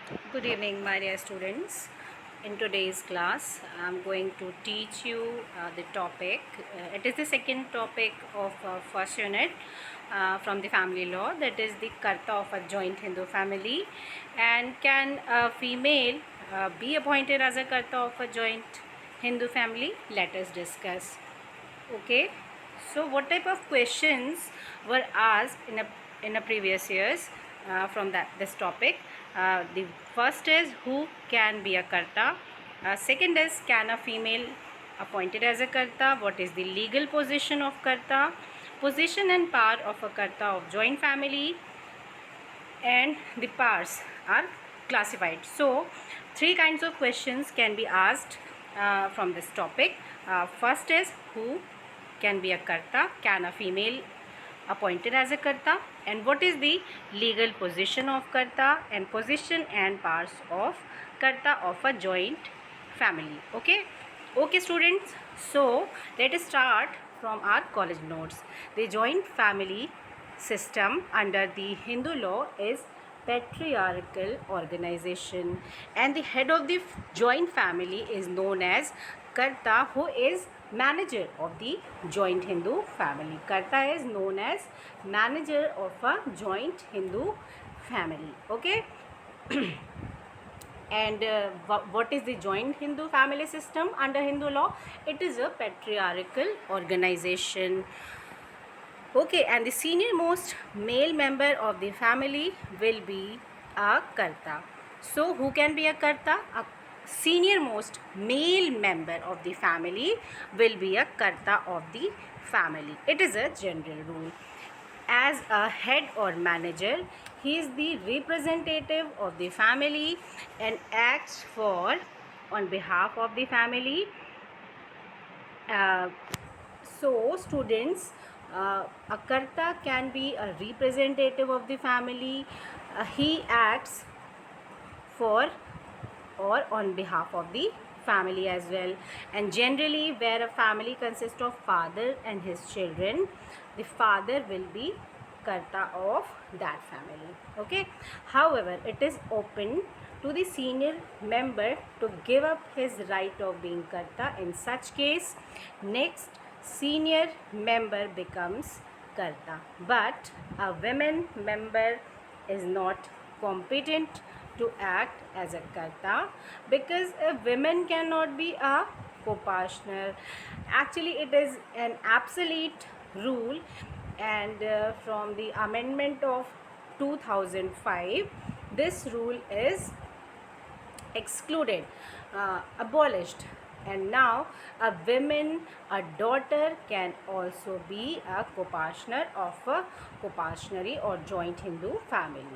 Good evening, my dear students. In today's class, I'm going to teach you the topic. It is the second topic of first unit from the family law, that is the karta of a joint Hindu family. And can a female be appointed as a karta of a joint Hindu family? Let us discuss. Okay, so what type of questions were asked in a previous years from this topic? The first is who can be a karta. Second is can a female appointed as a karta? What is the legal position of karta? Position and power of a karta of joint family, and the powers are classified. So three kinds of questions can be asked from this topic. First is who can be a karta, can a female appointed as a karta, and what is the legal position of karta, and position and powers of karta of a joint family. Okay students, so let us start from our college notes. The joint family system under the Hindu law is patriarchal organization, and the head of the joint family is known as karta, who is manager of the joint Hindu family. Karta is known as manager of a joint Hindu family. Okay. And what is the joint Hindu family system under Hindu law? It is a patriarchal organization. Okay, and the senior most male member of the family will be a karta. So who can be a karta? A senior most male member of the family will be a karta of the family. It is a general rule. As a head or manager, he is the representative of the family and acts for on behalf of the family. So students, a karta can be a representative of the family. He acts for or on behalf of the family as well. And generally, where a family consists of father and his children, the father will be karta of that family. Okay. However, it is open to the senior member to give up his right of being karta. In such case, next senior member becomes karta, but a women member is not competent to act as a karta, because a woman cannot be a co-partner. Actually, it is an absolute rule, and from the amendment of 2005, this rule is excluded, abolished, and now a woman, a daughter, can also be a co-partner of a co-partnery or joint Hindu family.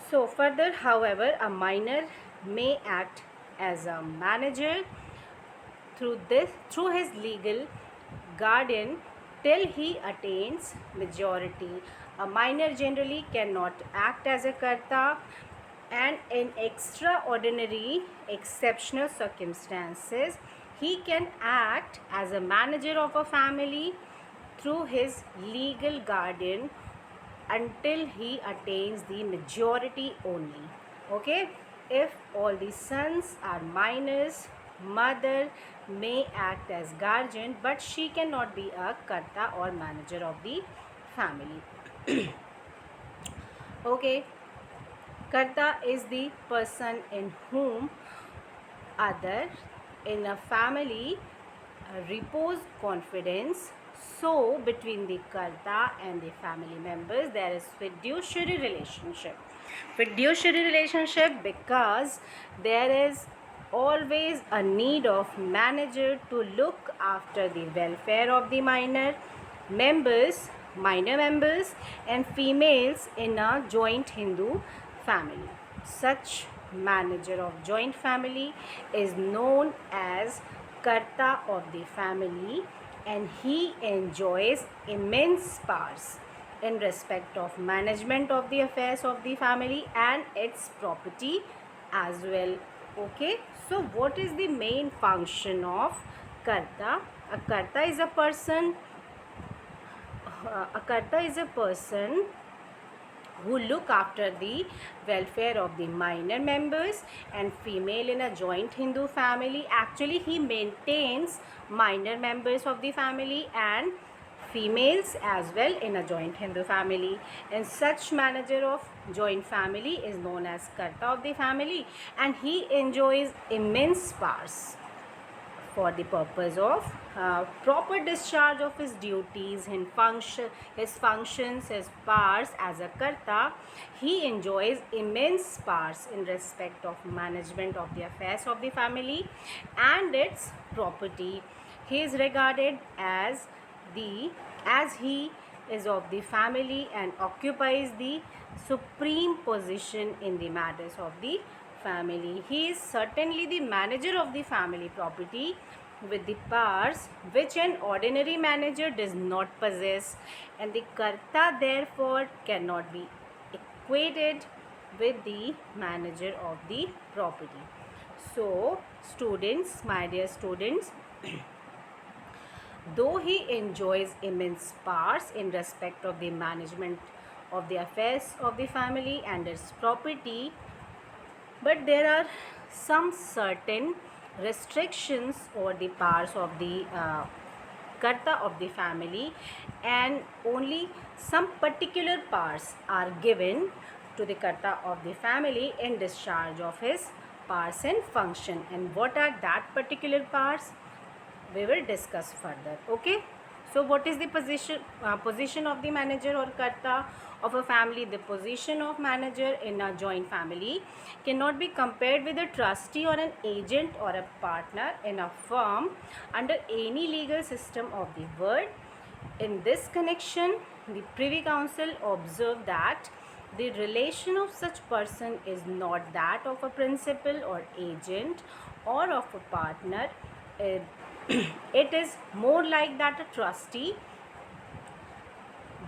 So further, however, a minor may act as a manager through his legal guardian till he attains majority. A minor generally cannot act as a karta, and in extraordinary exceptional circumstances he can act as a manager of a family through his legal guardian until he attains the majority only. Okay, if all the sons are minors, mother may act as guardian, but she cannot be a karta or manager of the family. Okay, karta is the person in whom other in a family repose confidence. So between the karta and the family members there is fiduciary relationship. Fiduciary relationship because there is always a need of manager to look after the welfare of the minor members and females in a joint Hindu family. Such manager of joint family is known as karta of the family, and he enjoys immense powers in respect of management of the affairs of the family and its property as well. Okay, so what is the main function of karta? A karta is a person who look after the welfare of the minor members, and female in a joint Hindu family. Actually, he maintains minor members of the family and females as well in a joint Hindu family. And such manager of joint family is known as Karta of the family, and he enjoys immense powers for the purpose of proper discharge of his duties, his functions, his powers as a karta. He enjoys immense powers in respect of management of the affairs of the family and its property. He is regarded as he is of the family and occupies the supreme position in the matters of the family. He is certainly the manager of the family property with the powers which an ordinary manager does not possess, and the karta therefore cannot be equated with the manager of the property. So, students, my dear students, though he enjoys immense powers in respect of the management of the affairs of the family and its property, but there are some certain restrictions over the powers of the karta of the family, and only some particular powers are given to the karta of the family in discharge of his powers and function. And what are that particular powers? We will discuss further. Okay, so what is the position of the manager or karta of a family? The position of manager in a joint family cannot be compared with a trustee or an agent or a partner in a firm under any legal system of the world. In this connection, the Privy Council observed that the relation of such person is not that of a principal or agent or of a partner. It is more like that a trustee,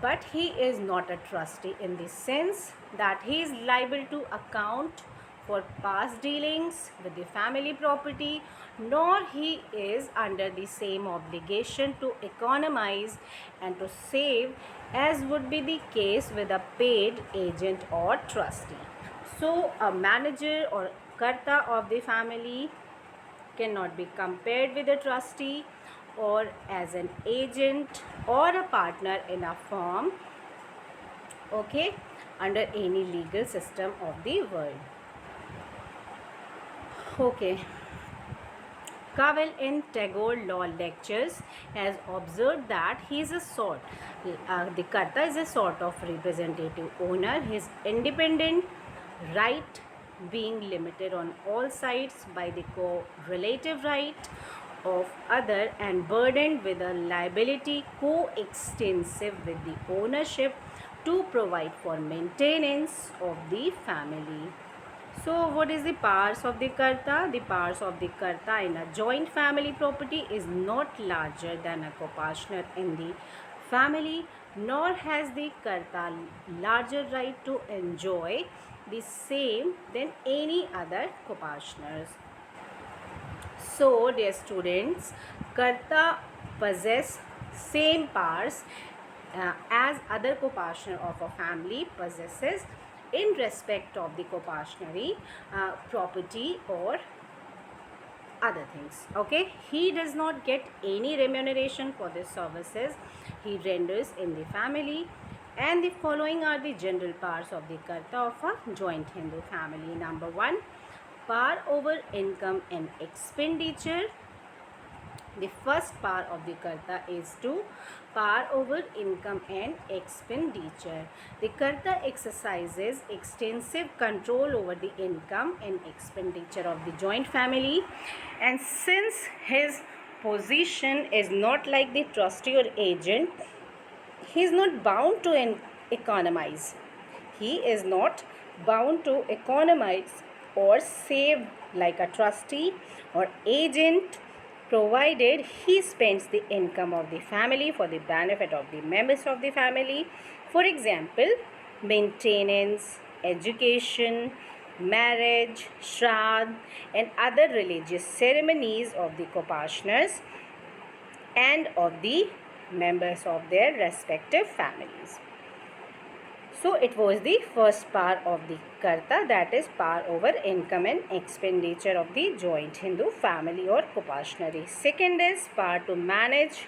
but he is not a trustee in the sense that he is liable to account for past dealings with the family property, nor he is under the same obligation to economize and to save as would be the case with a paid agent or trustee. So, a manager or karta of the family cannot be compared with a trustee or as an agent or a partner in a firm, okay, under any legal system of the world. Okay. Cowell in Tagore Law Lectures has observed that he is a sort, the karta is a sort of representative owner. His independent right being limited on all sides by the correlative right of other and burdened with a liability coextensive with the ownership to provide for maintenance of the family. So, what is the powers of the karta? The powers of the karta in a joint family property is not larger than a co-partner in the family, nor has the karta larger right to enjoy the same than any other co-partners. So, dear students, karta possess same powers as other co-partner of a family possesses in respect of the co-partnership property or other things. Okay, he does not get any remuneration for the services he renders in the family. And the following are the general powers of the karta of a joint Hindu family. Number 1, power over income and expenditure. The first power of the karta is to power over income and expenditure. The karta exercises extensive control over the income and expenditure of the joint family, and since his position is not like the trustee or agent, he is not bound to economize. He is not bound to economize or save like a trustee or agent, provided he spends the income of the family for the benefit of the members of the family. For example, maintenance, education, marriage, shraddh, and other religious ceremonies of the co-partners and of the members of their respective families. So it was the first power of the karta, that is power over income and expenditure of the joint Hindu family or Kopashnari. Second is power to manage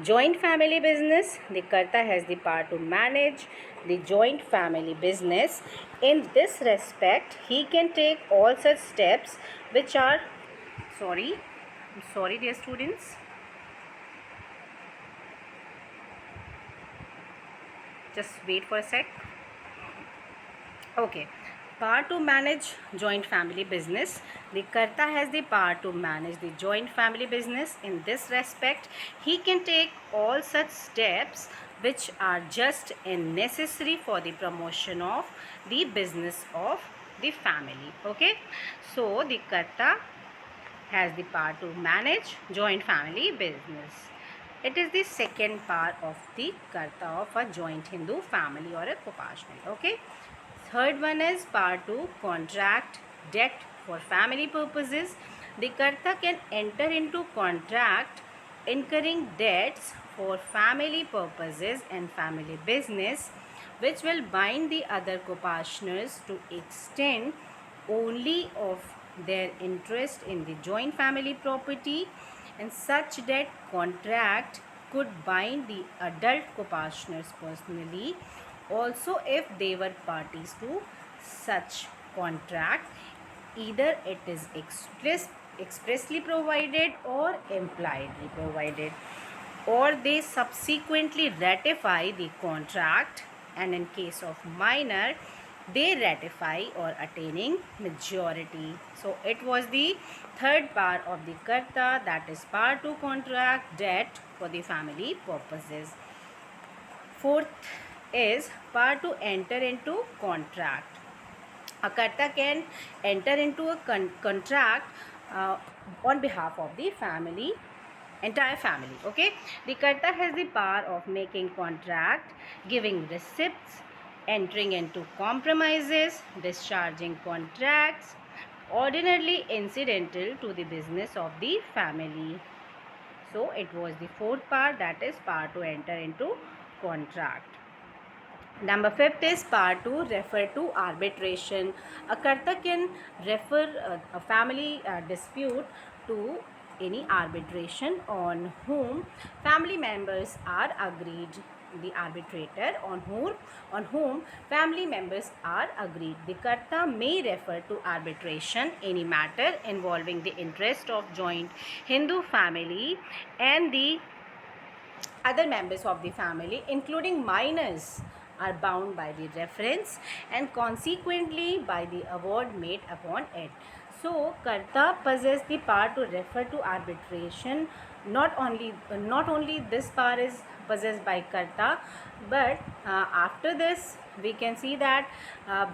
joint family business. The karta has the power to manage the joint family business. In this respect, he can take all such steps which are, I'm sorry dear students, just wait for a sec. Okay, power to manage joint family business. The karta has the power to manage the joint family business. In this respect, he can take all such steps which are just and necessary for the promotion of the business of the family. Okay, so the karta has the power to manage joint family business. It is the second power of the karta of a joint Hindu family or a Kopashnari. Okay. Third one is power to contract debt for family purposes. The karta can enter into contract incurring debts for family purposes and family business, which will bind the other Kopashners to extend only of their interest in the joint family property, and such debt contract could bind the adult Kopashners personally also if they were parties to such contract. Either it is expressly provided or impliedly provided, or they subsequently ratify the contract, and in case of minor they ratify or attaining majority. So it was the third power of the karta, that is power to contract debt for the family purposes. Fourth is power to enter into contract. A karta can enter into a contract on behalf of the family, entire family. Okay, the karta has the power of making contract, giving receipts, entering into compromises, discharging contracts ordinarily incidental to the business of the family. So it was the fourth power, that is power to enter into contract. Number fifth is power to refer to arbitration. A karta can refer a family dispute to any arbitration on whom family members are agreed. The arbitrator on whom family members are agreed. The karta may refer to arbitration any matter involving the interest of joint Hindu family and the other members of the family, including minors, are bound by the reference and consequently by the award made upon it. So, karta possesses the power to refer to arbitration. Not only this power is possessed by karta, but after this we can see that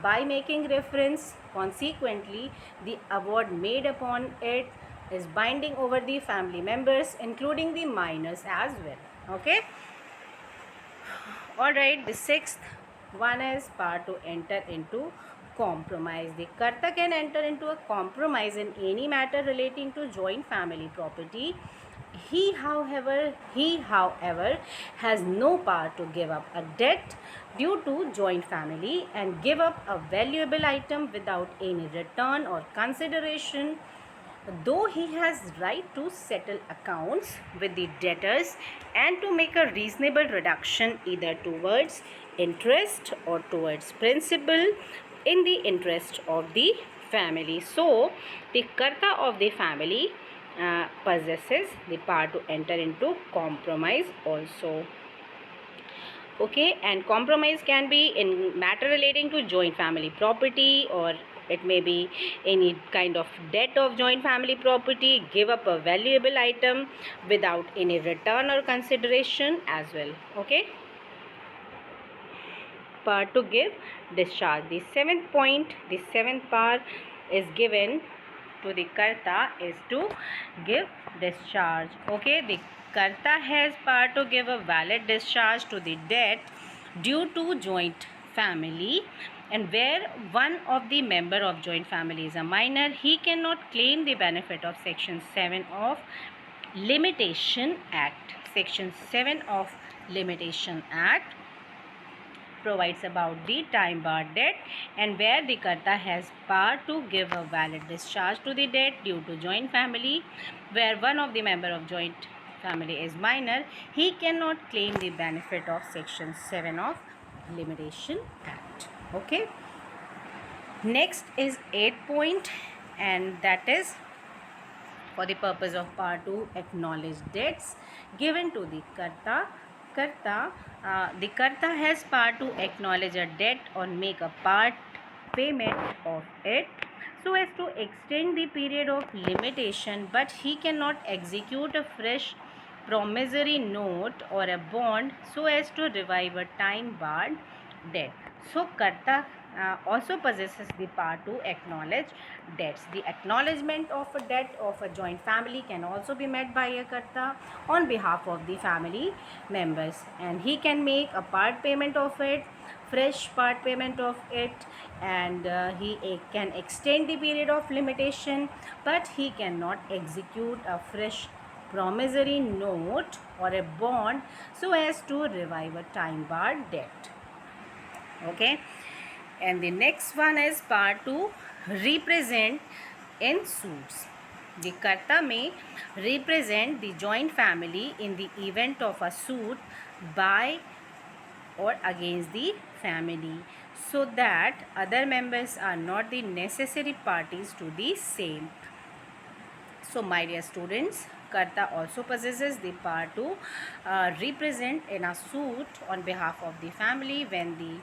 by making reference, consequently the award made upon it is binding over the family members, including the minors as well. Okay, all right. The sixth one is power to enter into compromise. The karta can enter into a compromise in any matter relating to joint family property. He however has no power to give up a debt due to joint family and give up a valuable item without any return or consideration, though he has right to settle accounts with the debtors and to make a reasonable reduction either towards interest or towards principal in the interest of the family. So the karta of the family possesses the power to enter into compromise also. Okay, and compromise can be in matter relating to joint family property, or it may be any kind of debt of joint family property, give up a valuable item without any return or consideration as well. Okay, power to give discharge. The seventh point, the seventh power is given to the karta is to give discharge. Okay, the karta has power to give a valid discharge to the debt due to joint family, and where one of the member of joint family is a minor, he cannot claim the benefit of section 7 of Limitation Act. Section 7 of Limitation Act provides about the time barred debt, and where the karta has power to give a valid discharge to the debt due to joint family, where one of the member of joint family is minor, he cannot claim the benefit of section 7 of Limitation Act. Okay. Next is 8 point, and that is for the purpose of part 2, acknowledge debts given to the karta. The karta has power to acknowledge a debt or make a part payment of it so as to extend the period of limitation, but he cannot execute a fresh promissory note or a bond so as to revive a time barred debt. So karta also possesses the power to acknowledge debts. The acknowledgement of a debt of a joint family can also be made by a karta on behalf of the family members, and he can make a part payment of it, fresh part payment of it, and he can extend the period of limitation, but he cannot execute a fresh promissory note or a bond so as to revive a time barred debt. Okay. And the next one is part 2, represent in suits. The karta may represent the joint family in the event of a suit by or against the family, so that other members are not the necessary parties to the same. So, my dear students, karta also possesses the power to represent in a suit on behalf of the family. When the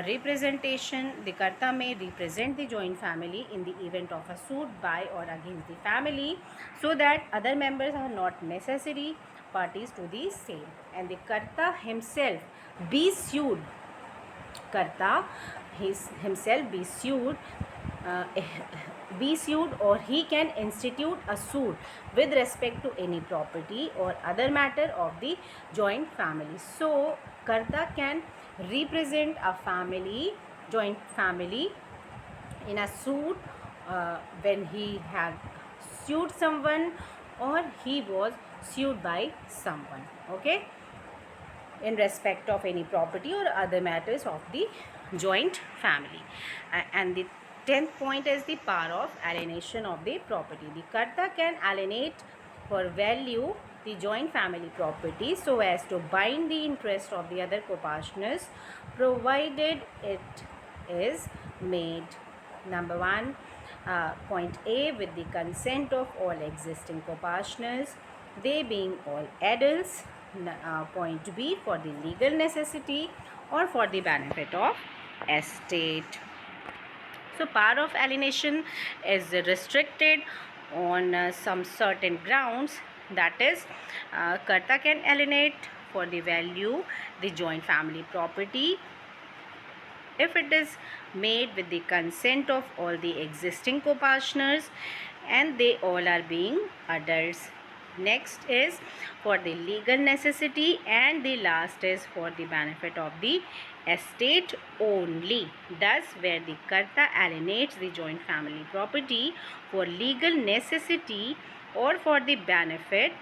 representation, the karta may represent the joint family in the event of a suit by or against the family, so that other members are not necessary parties to the same, and the karta himself be sued. Karta himself uh, be sued, or he can institute a suit with respect to any property or other matter of the joint family. So karta can represent a joint family in a suit when he had sued someone or he was sued by someone. Okay, in respect of any property or other matters of the joint family. And the 10th point is the power of alienation of the property. The karta can alienate for value the joint family property so as to bind the interest of the other co-partners, provided it is made, number 1, point A, with the consent of all existing co-partners, they being all adults. Point B, for the legal necessity or for the benefit of estate. So power of alienation is restricted on some certain grounds, that is karta can alienate for the value the joint family property if it is made with the consent of all the existing co-partners and they all are being adults. Next is for the legal necessity, and the last is for the benefit of the estate only. Thus, where the karta alienates the joint family property for legal necessity or for the benefit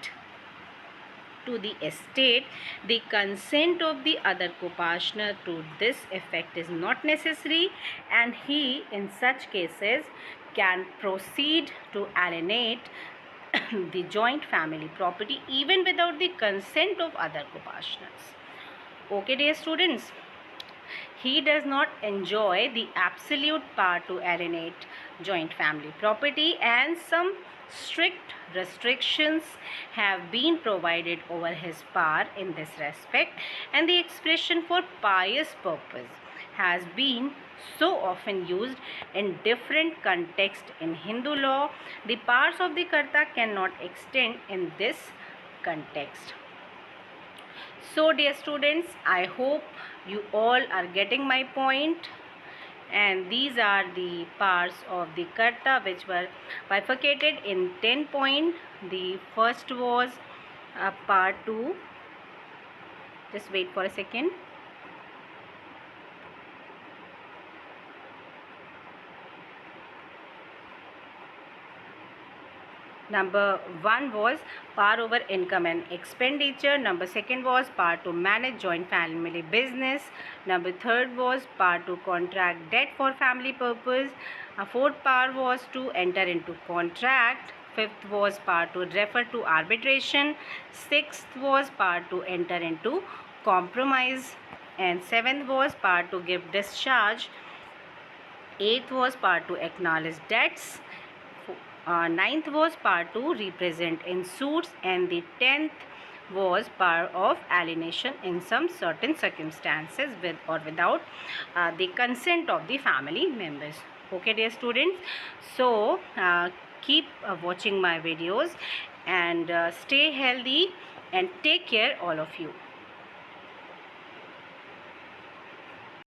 to the estate, the consent of the other co-partner to this effect is not necessary, and he in such cases can proceed to alienate the joint family property even without the consent of other co-partners. Okay, dear students, he does not enjoy the absolute power to alienate joint family property, and some strict restrictions have been provided over his power in this respect, and the expression for pious purpose has been so often used in different contexts in Hindu law. The powers of the karta cannot extend in this context. So dear students, I hope you all are getting my point, and these are the parts of the karta which were bifurcated in 10 points. The first was part 2. Just wait for a second. Number one was power over income and expenditure. Number second was power to manage joint family business. Number third was power to contract debt for family purpose. Fourth power was to enter into contract. Fifth was power to refer to arbitration. Sixth was power to enter into compromise. And seventh was power to give discharge. Eighth was power to acknowledge debts. Ninth was power to represent in suits, and the 10th was power of alienation in some certain circumstances with or without the consent of the family members. Okay, dear students, so keep watching my videos and stay healthy and take care, all of you.